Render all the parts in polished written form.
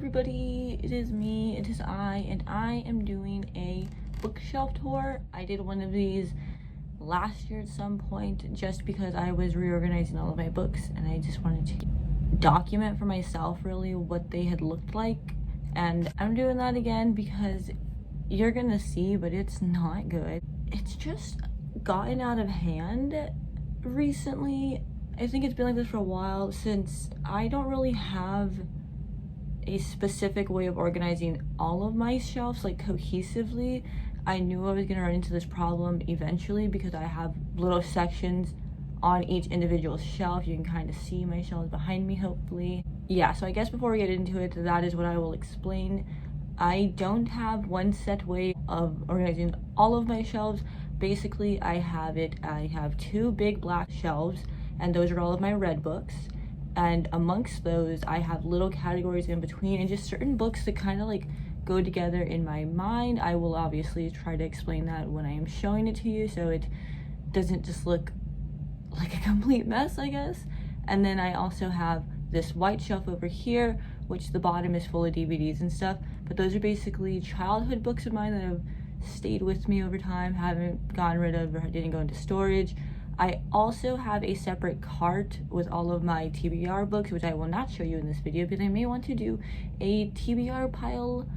everybody, it is me, it is I, and I am doing a bookshelf tour. I did one of these last year at some point just because I was reorganizing all of my books and I just wanted to document for myself really what they had looked like. And I'm doing that again because you're gonna see, but it's not good. It's just gotten out of hand recently. I think it's been like this for a while since I don't really have a specific way of organizing all of my shelves like cohesively. I knew I was gonna run into this problem eventually because I have little sections on each individual shelf. You can kind of see my shelves behind me, hopefully. Yeah, so I guess before we get into it, that is what I will explain. I don't have one set way of organizing all of my shelves. Basically, I have two big black shelves, and those are all of my read books. And amongst those, I have little categories in between and just certain books that kind of like go together in my mind. I will obviously try to explain that when I am showing it to you so it doesn't just look like a complete mess, I guess. And then I also have this white shelf over here, which the bottom is full of DVDs and stuff. But those are basically childhood books of mine that have stayed with me over time, haven't gotten rid of or didn't go into storage. I also have a separate cart with all of my TBR books, which I will not show you in this video, but I may want to do a TBR pile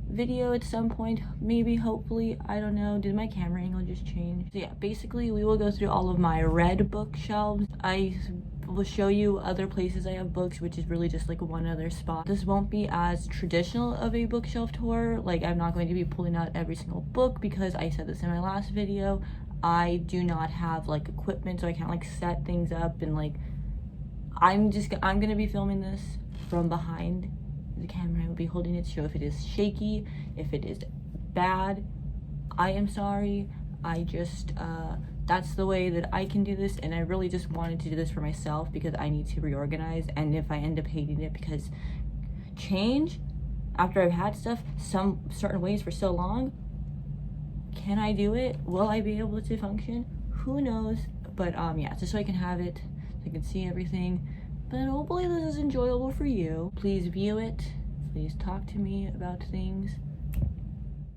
video at some point, maybe, hopefully, I don't know. Did my camera angle just change? So yeah, basically we will go through all of my read bookshelves. I will show you other places I have books, which is really just like one other spot. This won't be as traditional of a bookshelf tour. Like, I'm not going to be pulling out every single book because I said this in my last video. I do not have like equipment, so I can't like set things up, and like I'm gonna be filming this from behind the camera. I will be holding it, so if it is shaky, if it is bad, I am sorry. I just that's the way that I can do this, and I really just wanted to do this for myself because I need to reorganize. And if I end up hating it because change after I've had stuff some certain ways for so long, can I do it? Will I be able to function? Who knows? But yeah, just so I can have it, so I can see everything. But hopefully this is enjoyable for you. Please view it. Please talk to me about things.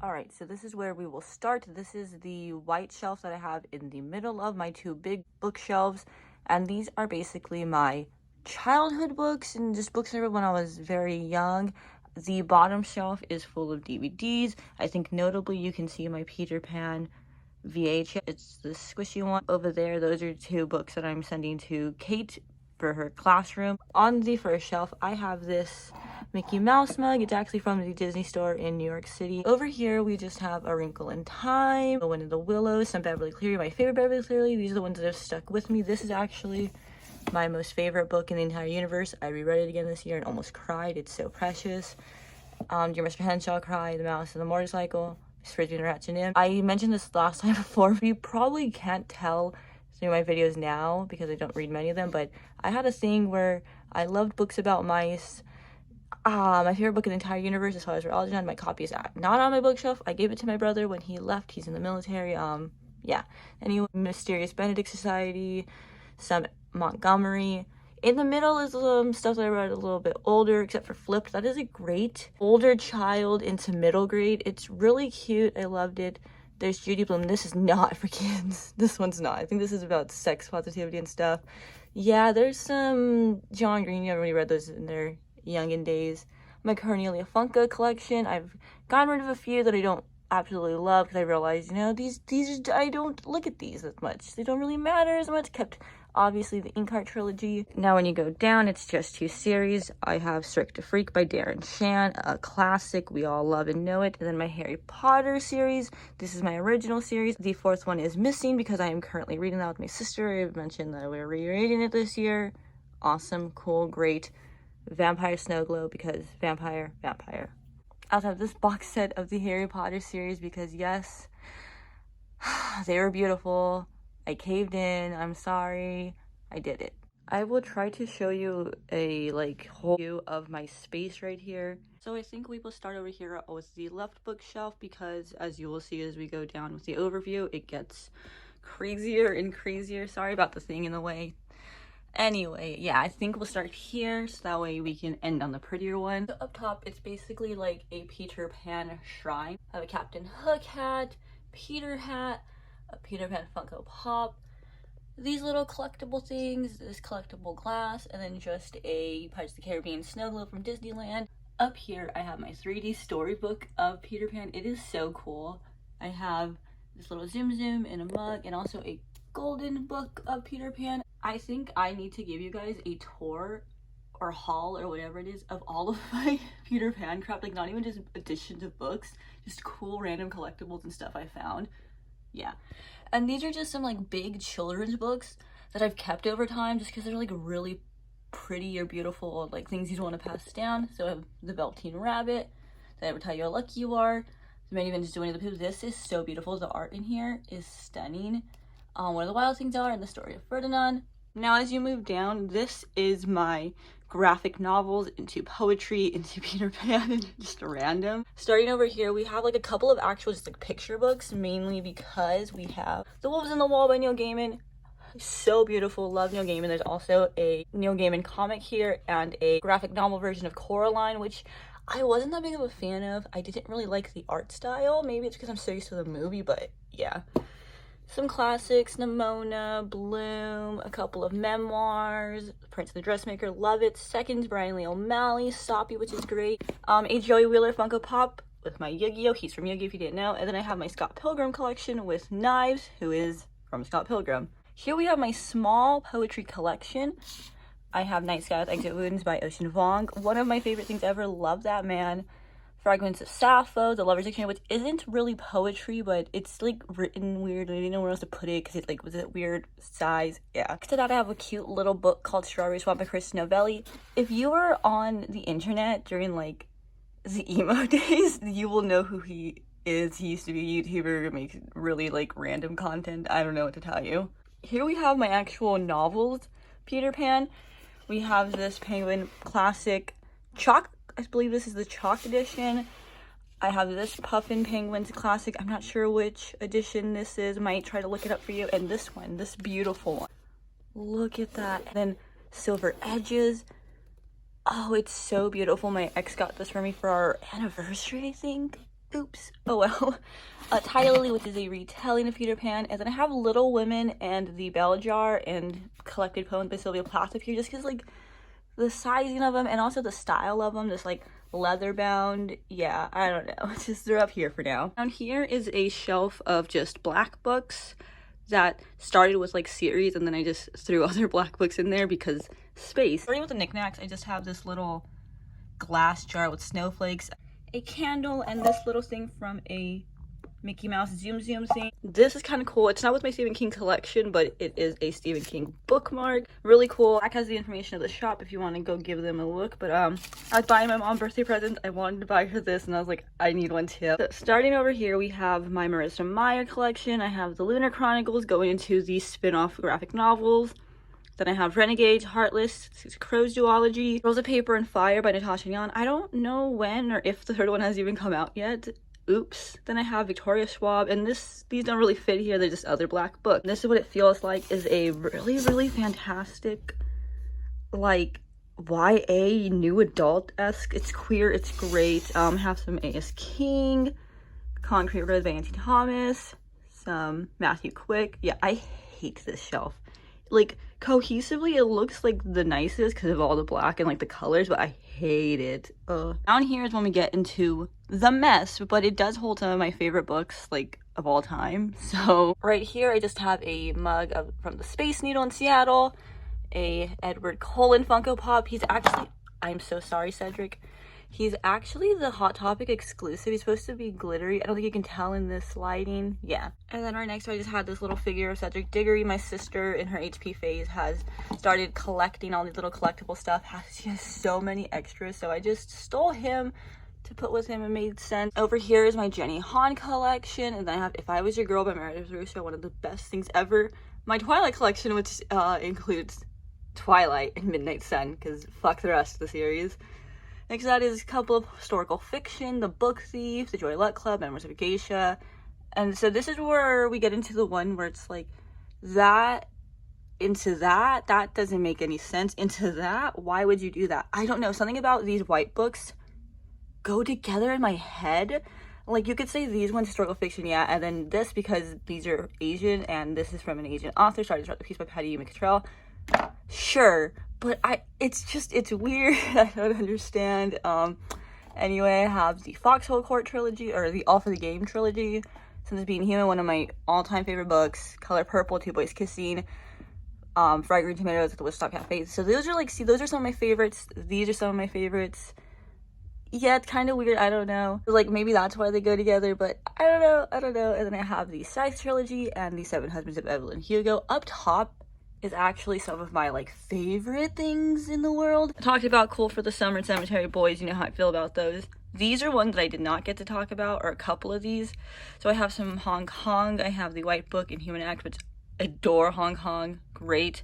All right, so this is where we will start. This is the white shelf that I have in the middle of my two big bookshelves. And these are basically my childhood books and just books I read when I was very young. The bottom shelf is full of DVDs. I think notably you can see my Peter Pan VHS. It's the squishy one over there. Those are two books that I'm sending to Kate for her classroom. On the first shelf, I have this Mickey Mouse mug. It's actually from the Disney store in New York City. Over here, we just have A Wrinkle in Time, The Wind in the Willows, some Beverly Cleary, my favorite Beverly Cleary. These are the ones that have stuck with me. This is actually my most favorite book in the entire universe. I reread it again this year and almost cried. It's so precious. Dear Mr. Henshaw, Cry, The Mouse and the Motorcycle, Miss Frisbee and Ratchet Nim. I mentioned this last time before. You probably can't tell through my videos now because I don't read many of them, but I had a thing where I loved books about mice. My favorite book in the entire universe is Father's Algernon. My copy is not on my bookshelf. I gave it to my brother when he left. He's in the military. Yeah. Anyway, Mysterious Benedict Society, some Montgomery. In the middle is stuff that I read a little bit older, except for Flipped. That is a great older child into middle grade. It's really cute. I loved it. There's Judy Blume. This is not for kids. This one's not. I think this is about sex positivity and stuff. Yeah, there's some John Green. You already read those in their youngin' days. My Cornelia Funke collection. I've gotten rid of a few that I don't absolutely love because I realized, you know, these I don't look at these as much. They don't really matter as much. Kept obviously the Inkheart trilogy. Now when you go down, it's just two series. I have Strict to Freak by Darren Shan, a classic. We all love and know it. And then my Harry Potter series. This is my original series. The fourth one is missing because I am currently reading that with my sister. I've mentioned that we're rereading it this year. Awesome, cool, great. Vampire Snow Globe because vampire. I also have this box set of the Harry Potter series because yes, they were beautiful. I caved in. I'm sorry. I did it. I will try to show you a whole view of my space right here. So I think we will start over here with the left bookshelf because as you will see as we go down with the overview, it gets crazier and crazier. Sorry about the thing in the way. Anyway, yeah, I think we'll start here so that way we can end on the prettier one. So up top, it's basically like a Peter Pan shrine. I have a Captain Hook hat, Peter hat, a Peter Pan Funko Pop, these little collectible things, this collectible glass, and then just a Pirates of the Caribbean snow globe from Disneyland. Up here, I have my 3D storybook of Peter Pan. It is so cool. I have this little Zoom Zoom in a mug and also a golden book of Peter Pan. I think I need to give you guys a tour or haul or whatever it is of all of my Peter Pan crap, like not even just editions of books, just cool random collectibles and stuff I found. Yeah, and these are just some like big children's books that I've kept over time just because they're like really pretty or beautiful, like things you'd want to pass down. So I have the Velveteen Rabbit, Did I Ever Tell You How Lucky You Are, the Many Adventures of Winnie the Pooh. This is so beautiful. The art in here is stunning. Where the Wild Things Are and the Story of Ferdinand. Now as you move down, this is my graphic novels into poetry, into Peter Pan, and just random. Starting over here, we have like a couple of actual just like picture books, mainly because we have The Wolves in the Wall by Neil Gaiman. So beautiful, love Neil Gaiman. There's also a Neil Gaiman comic here and a graphic novel version of Coraline, which I wasn't that big of a fan of. I didn't really like the art style. Maybe it's because I'm so used to the movie, but yeah. Some classics, Nimona, Bloom, a couple of memoirs, Prince and the Dressmaker, love it. Seconds, Brian Lee O'Malley, Soppy, which is great. A Joey Wheeler Funko Pop with my Yu-Gi-Oh! He's from Yu-Gi-Oh! If you didn't know. And then I have my Scott Pilgrim collection with Knives, who is from Scott Pilgrim. Here we have my small poetry collection. I have Night Sky with Exit Wounds by Ocean Vuong. One of my favorite things ever, love that man. Fragments of Sappho, The Lover's Dictionary, which isn't really poetry, but it's like written weird. I didn't know where else to put it because it like was a weird size. Yeah. Next to that, I have a cute little book called Strawberry Swamp by Chris Novelli. If you were on the internet during like the emo days, you will know who he is. He used to be a YouTuber who makes really like random content. I don't know what to tell you. Here we have my actual novels, Peter Pan. We have this Penguin Classic Chalk. I believe this is the Chalk edition. I have this Puffin Penguins Classic. I'm not sure which edition this is. Might try to look it up for you. And this one, this beautiful one. Look at that. And then Silver Edges. Oh, it's so beautiful. My ex got this for me for our anniversary, I think. Oops. Oh well. Tidy Lily, which is a retelling of Peter Pan. And then I have Little Women and the Bell Jar and Collected Poems by Sylvia Plath up here just because like the sizing of them and also the style of them, just like leather bound. Yeah, I don't know. It's just they're up here for now. Down here is a shelf of just black books that started with like series and then I just threw other black books in there because space. Starting with the knickknacks, I just have this little glass jar with snowflakes, a candle, and this little thing from a Mickey Mouse Zoom Zoom thing. This is kind of cool. It's not with my Stephen King collection, but it is a Stephen King bookmark. Really cool. Back has the information of the shop if you want to go give them a look. But I was buying my mom birthday present. I wanted to buy her this and I was like, I need one too. So starting over here, we have my Marissa Meyer collection. I have the Lunar Chronicles going into the spin-off graphic novels. Then I have Renegade, Heartless, Crow's Duology, Girls of Paper and Fire by Natasha Yon. I don't know when or if the third one has even come out yet. Oops. Then I have Victoria Schwab, and these don't really fit here. They're just other black books. This is what it feels like, is a really fantastic, like, YA new adult-esque. It's queer, it's great. Have some A.S. King, Concrete Road by Auntie Thomas, some Matthew Quick. Yeah, I hate this shelf. Like, cohesively, it looks like the nicest because of all the black and like the colors, but I hate it. Down here is when we get into the mess, but it does hold some of my favorite books, like, of all time. So right here, I just have a mug from the Space Needle in Seattle, a Edward Cullen Funko Pop. He's actually, I'm so sorry, Cedric. He's actually the Hot Topic exclusive. He's supposed to be glittery. I don't think you can tell in this lighting. Yeah. And then right next to I just had this little figure of Cedric Diggory. My sister in her HP phase has started collecting all these little collectible stuff. She has so many extras. So I just stole him to put with him. It made sense. Over here is my Jenny Han collection. And then I have If I Was Your Girl by Meredith Russo. One of the best things ever. My Twilight collection, which includes Twilight and Midnight Sun. Because fuck the rest of the series. Next to that is a couple of historical fiction, The Book Thief, The Joy Luck Club, Memoirs of a Geisha. And so this is where we get into the one where it's like, that into that doesn't make any sense. Into that, why would you do that? I don't know, something about these white books go together in my head. Like, you could say these ones historical fiction, yeah, and then this because these are Asian and this is from an Asian author. Sorry to start the piece by Patty McCatrell. Sure, but it's weird. I don't understand. Anyway, I have the Foxhole Court trilogy, or the All for the Game trilogy. Since Being Human, one of my all-time favorite books. Color Purple, Two Boys Kissing. Fried Green Tomatoes at the Woodstock Cafe. So those are like, see, those are some of my favorites. These are some of my favorites. Yeah, it's kind of weird. I don't know. Like, maybe that's why they go together, but I don't know. And then I have the Scythe trilogy and the Seven Husbands of Evelyn Hugo. Up top is actually some of my like favorite things in the world. I talked about Cool for the Summer and Cemetery Boys. You know how I feel about those. These are ones that I did not get to talk about, or a couple of these. So I have some Hong Kong. I have the White Book and Human Act, which adore Hong Kong. Great.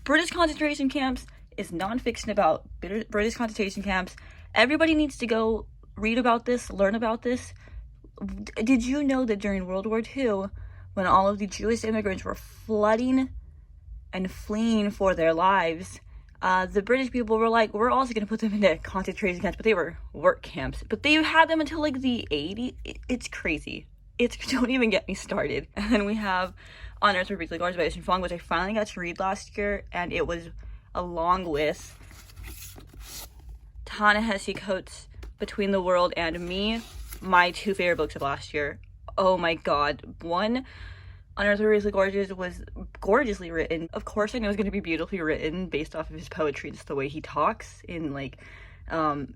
British concentration camps is nonfiction about British concentration camps. Everybody needs to go read about this, learn about this. Did you know that during World War II, when all of the Jewish immigrants were flooding and fleeing for their lives, the British people were like, we're also going to put them into concentration camps, but they were work camps. But they had them until like the 80s. It's crazy. Don't even get me started. And then we have On Earth Were Briefly Gorgeous by Ocean Fong, which I finally got to read last year, and it was along with Ta-Nehisi Coates' Between the World and Me, my two favorite books of last year. Oh my god. One, On Earth Were Briefly Gorgeous, was gorgeously written. Of course I know it's going to be beautifully written based off of his poetry and just the way he talks in like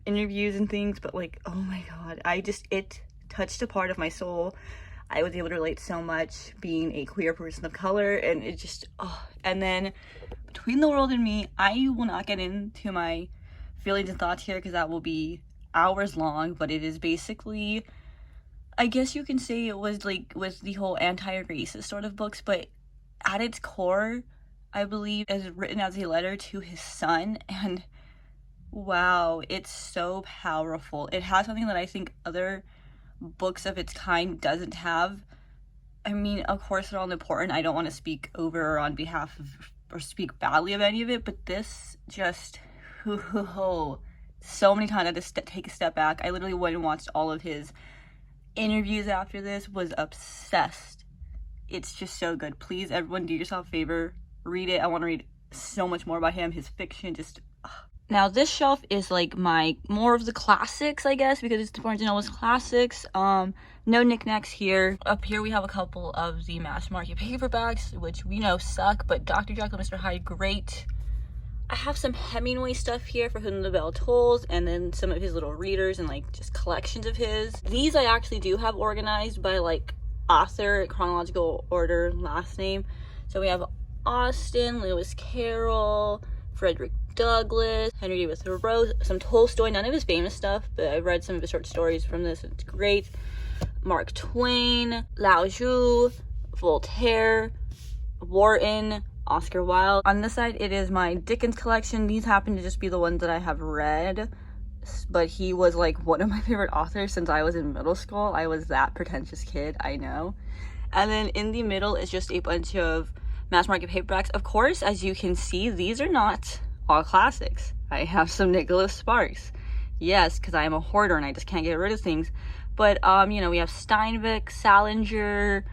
interviews and things, but like, oh my god, it touched a part of my soul. I was able to relate so much being a queer person of color, and it just, and then Between the World and Me, I will not get into my feelings and thoughts here because that will be hours long, but it is basically, I guess you can say it was like with the whole anti-racist sort of books, but at its core, I believe is written as a letter to his son, and wow, it's so powerful. It has something that I think other books of its kind doesn't have. I mean, of course they're all important. I don't want to speak over or on behalf of or speak badly of any of it, but this just, so many times I had to take a step back. I literally went and watched all of his interviews after this, was obsessed. It's just so good. Please, everyone, do yourself a favor, read it. I want to read so much more about him, his fiction, just Now this shelf is like my more of the classics, I guess, because it's the Barnes & Noble's classics. No knickknacks here. Up here we have a couple of the mass market paperbacks, which we know suck, but Dr. Jekyll and Mr. Hyde, great. I have some Hemingway stuff here, For Whom the Bell Tolls, and then some of his little readers and like just collections of his. These I actually do have organized by like author, chronological order, last name. So we have Austen, Lewis Carroll, Frederick Douglass, Henry David Thoreau, some Tolstoy, none of his famous stuff, but I've read some of his short stories from this, it's great. Mark Twain, Lao Tzu, Voltaire, Wharton, Oscar Wilde. On this side, it is my Dickens collection. These happen to just be the ones that I have read, but he was like one of my favorite authors since I was in middle school. I was that pretentious kid, I know. And then in the middle is just a bunch of mass market paperbacks. Of course, as you can see, these are not all classics. I have some Nicholas Sparks. Yes, because I am a hoarder and I just can't get rid of things. But, you know, we have Steinbeck, Salinger,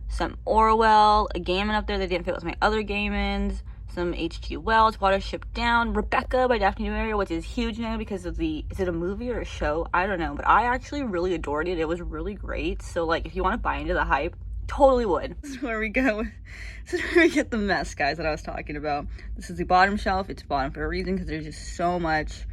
some Orwell, a Gaiman up there that didn't fit with my other Gaimans, some H.G. Wells, Watership Down, Rebecca by Daphne du Maurier, which is huge now because of the, is it a movie or a show? I don't know, but I actually really adored it. It was really great. So, like, if you want to buy into the hype, totally would. This is where we go. This is where we get the mess, guys, that I was talking about. This is the bottom shelf. It's bottom for a reason because there's just so much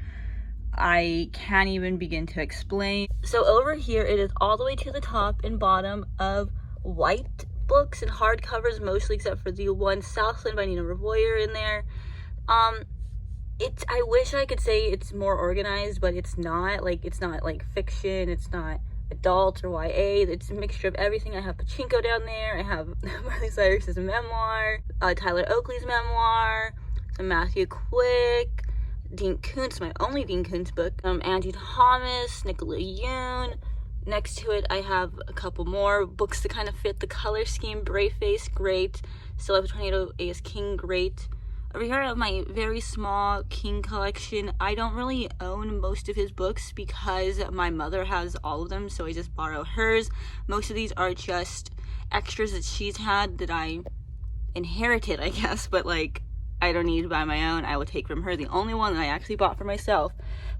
I can't even begin to explain. So over here, it is all the way to the top and bottom of white books and hardcovers, mostly, except for the one Southland by Nina Revoyer in there. I wish I could say it's more organized, but it's not. Like, it's not like fiction, it's not adult or YA, it's a mixture of everything. I have Pachinko down there, I have Miley Cyrus's memoir, Tyler Oakley's memoir, some Matthew Quick, Dean Koontz, my only Dean Koontz book, Angie Thomas, Nicola Yoon, Next to it, I have a couple more books that kind of fit the color scheme. Brave Face, great. Still Life of Tornado Ace King, great. Over here I have my very small King collection. I don't really own most of his books because my mother has all of them, so I just borrow hers. Most of these are just extras that she's had that I inherited, I guess, but like, I don't need to buy my own. I will take from her. The only one that I actually bought for myself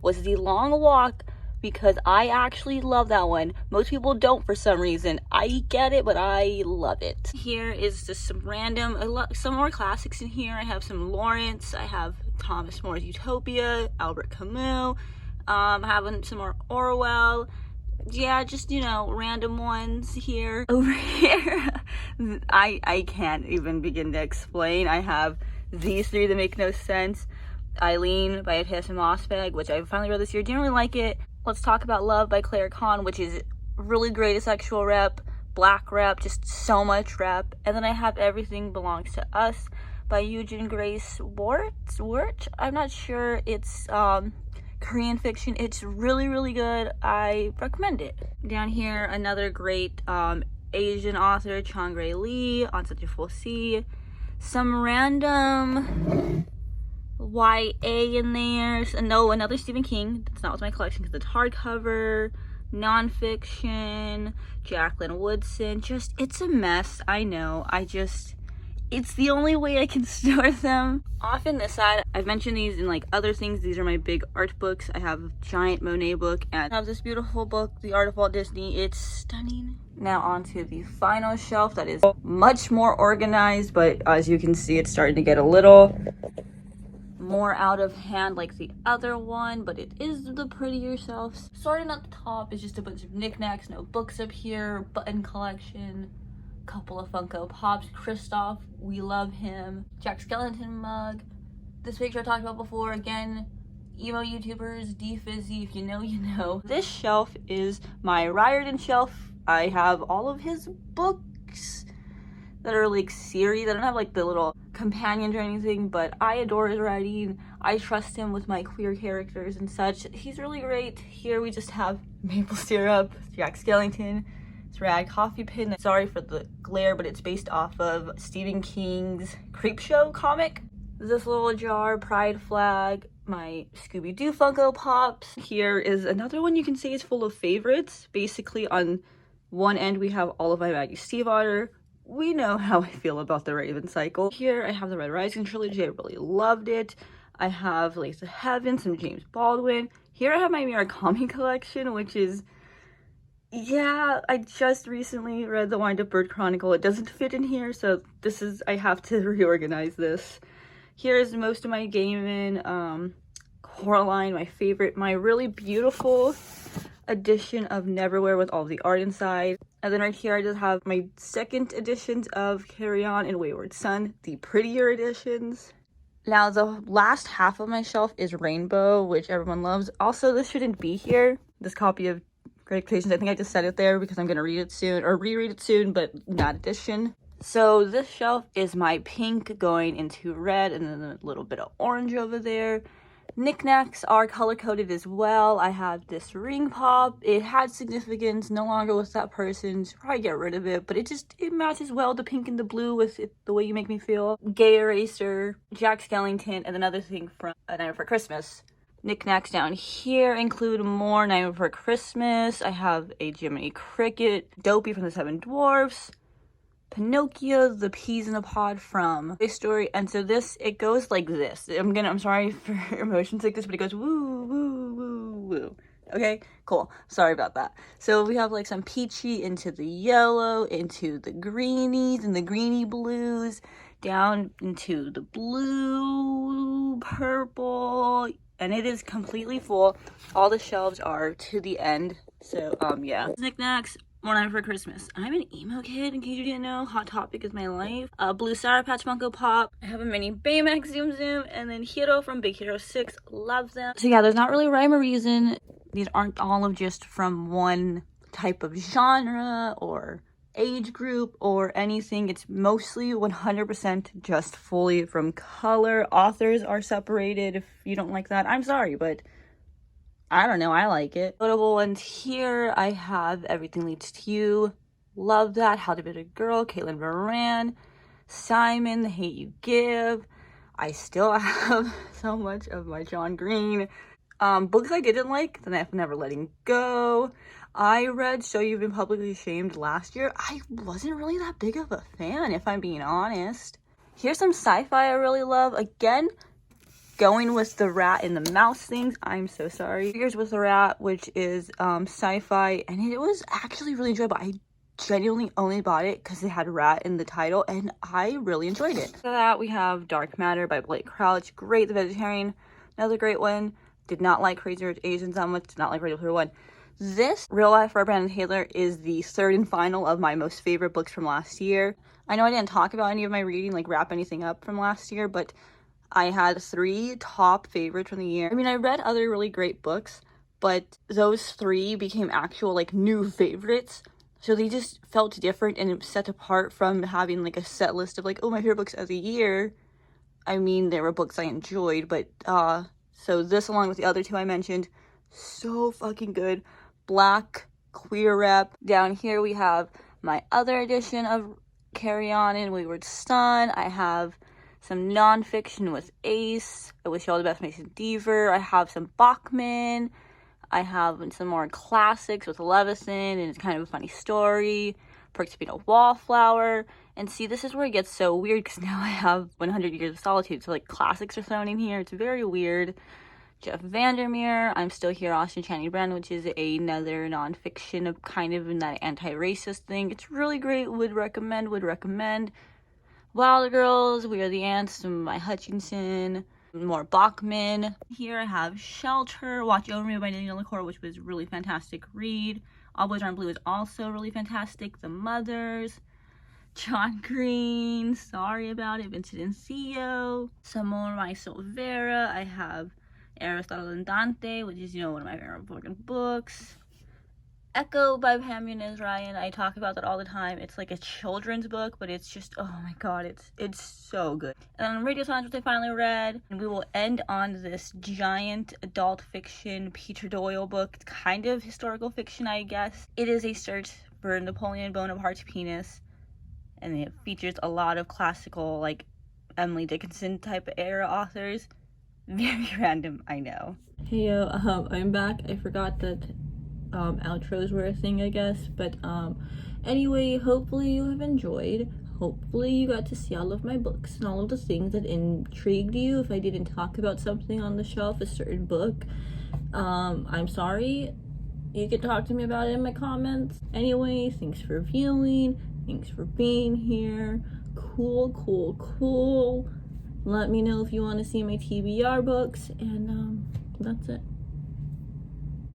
was The Long Walk, because I actually love that one. Most people don't for some reason. I get it, but I love it. Here is just some random, some more classics in here. I have some Lawrence. I have Thomas More's Utopia, Albert Camus. Having some more Orwell. Yeah, just, you know, random ones here. Over here, I can't even begin to explain. I have these three that make no sense. Eileen by Tessa Mossbag, which I finally read this year. Didn't really like it. Let's Talk About Love by Claire Kahn, which is really great sexual rep, black rep, just so much rep. And then I have Everything Belongs to Us by Eugene Grace Wart. I'm not sure. It's Korean fiction. It's really, really good. I recommend it. Down here, another great Asian author, Changre Lee, On Such a Full Sea. Some random YA in there. No, another Stephen King. That's not what's my collection because it's hardcover, nonfiction, Jacqueline Woodson. Just, it's a mess. I know. It's the only way I can store them. Off in this side, I've mentioned these in like other things. These are my big art books. I have a giant Monet book and I have this beautiful book, The Art of Walt Disney. It's stunning. Now onto the final shelf that is much more organized, but as you can see, it's starting to get a little more out of hand like the other one, but it is the prettier shelf. Starting at the top is just a bunch of knickknacks, no books up here, button collection, couple of Funko Pops, Kristoff, we love him, Jack Skellington mug. This picture I talked about before, again, emo YouTubers, D-Fizzy, if you know, you know. This shelf is my Riordan shelf. I have all of his books that are like series. I don't have like the little companions or anything, but I adore his writing. I trust him with my queer characters and such. He's really great. Here we just have maple syrup, Jack Skellington, it's Rad Coffee Pin. Sorry for the glare, but it's based off of Stephen King's Creepshow comic. This little jar, Pride flag, my Scooby-Doo Funko Pops. Here is another one you can say is full of favorites. Basically on one end we have all of my Maggie Stiefvater. We know how I feel about the Raven cycle. Here I have the Red Rising trilogy. I really loved it. I have Lace of Heaven, some James Baldwin. Here I have my Murakami collection, which is, yeah, I just recently read the Wind Up Bird Chronicle. It doesn't fit in here, so this is, I have to reorganize this. Here's most of my Gaiman, Coraline, my favorite, my really beautiful edition of Neverwhere with all the art inside. And then right here I just have my second editions of Carry On and Wayward Son, the prettier editions. Now the last half of my shelf is Rainbow, which everyone loves. Also, this shouldn't be here, this copy of Great Expectations. I think I just set it there because I'm gonna read it soon, or reread it soon, but not edition. So this shelf is my pink going into red and then a little bit of orange over there. Knickknacks are color-coded as well. I have this ring pop. It had significance, no longer with that person. Should probably get rid of it, but it matches well, the pink and the blue with it, the way you make me feel. Gay Eraser, Jack Skellington, and another thing from A Night Before Christmas. Knickknacks down here include more Night Before Christmas. I have a Jiminy Cricket, Dopey from the Seven Dwarfs, Pinocchio, the Peas in a Pod from Toy Story. And so this, it goes like this. I'm sorry for emotion sickness, but it goes woo, woo, woo, woo. Okay, cool. Sorry about that. So we have like some peachy into the yellow, into the greenies and the greeny blues, down into the blue, purple, and it is completely full. All the shelves are to the end. So, yeah. Knickknacks. More Night Before Christmas. I'm an emo kid, in case you didn't know. Hot Topic is my life. Blue Sour Patch Funko Pop. I have a mini Baymax Zoom Zoom. And then Hero from Big Hero 6. Love them. So yeah, there's not really rhyme or reason. These aren't all of just from one type of genre or age group or anything. It's mostly 100% just fully from color. Authors are separated. If you don't like that, I'm sorry, but I don't know, I like it. Notable ones here, I have Everything Leads to You. Love that. How to Be a Girl, Caitlin Moran. Simon, The Hate You Give. I still have so much of my John Green. Books I didn't like, then I've Never Letting Go. I read So You've Been Publicly Shamed last year. I wasn't really that big of a fan, if I'm being honest. Here's some sci-fi I really love. Again, going with the rat and the mouse things. I'm so sorry. Here's with the rat, which is sci-fi, and it was actually really enjoyable. I genuinely only bought it because it had rat in the title, and I really enjoyed it. After that, we have Dark Matter by Blake Crouch. Great. The Vegetarian, another great one. Did not like Crazy Rich Asians that much. Did not like Ready Player One. This, Real Life by Brandon Taylor, is the third and final of my most favorite books from last year. I know I didn't talk about any of my reading, like wrap anything up from last year, but I had 3 top favorites from the year. I mean, I read other really great books, but those 3 became actual, like, new favorites. So they just felt different and set apart from having, like, a set list of, like, oh, my favorite books of the year. I mean, there were books I enjoyed, but, so this, along with the other 2 I mentioned, so fucking good. Black, Queer Rep. Down here we have my other edition of Carry On and Wayward Son. I have some nonfiction with Ace. I Wish You All the Best, Mason Deaver. I have some Bachman. I have some more classics with Levison, and it's kind of a funny story. Perks of Being a Wallflower. And see, this is where it gets so weird, because now I have 100 Years of Solitude. So, like, classics are thrown in here. It's very weird. Jeff Vandermeer, I'm Still Here, Austin Channing Brown, which is another nonfiction of kind of in that anti-racist thing. It's really great. Would recommend. Wild Girls, We Are the Ants, by Hutchinson. More Bachman. Here I have Shelter, Watch Over Me by Danielle LaCour, which was a really fantastic read. All Boys Aren't Blue is also really fantastic. The Mothers. John Green, Sorry About It, Vincent and Theo. Some more My Silvera. I have Aristotle and Dante, which is, one of my favorite fucking books. Echo by Pam Yunus Ryan. I talk about that all the time. It's like a children's book, but it's just, oh my god, it's so good. And then Radio Silence, which I finally read. And we will end on this giant adult fiction Peter Doyle book. It's kind of historical fiction, I guess. It is a search for Napoleon Bonaparte's penis. And it features a lot of classical, like, Emily Dickinson type of era authors. Very random, I know. Hey yo, I'm back. I forgot that outros were a thing, I guess, but anyway, hopefully you have enjoyed. Hopefully you got to see all of my books and all of the things that intrigued you. If I didn't talk about something on the shelf, a certain book, I'm sorry. You can talk to me about it in my comments. Anyway, thanks for viewing, thanks for being here. Cool. Let me know if you want to see my TBR books, and that's it.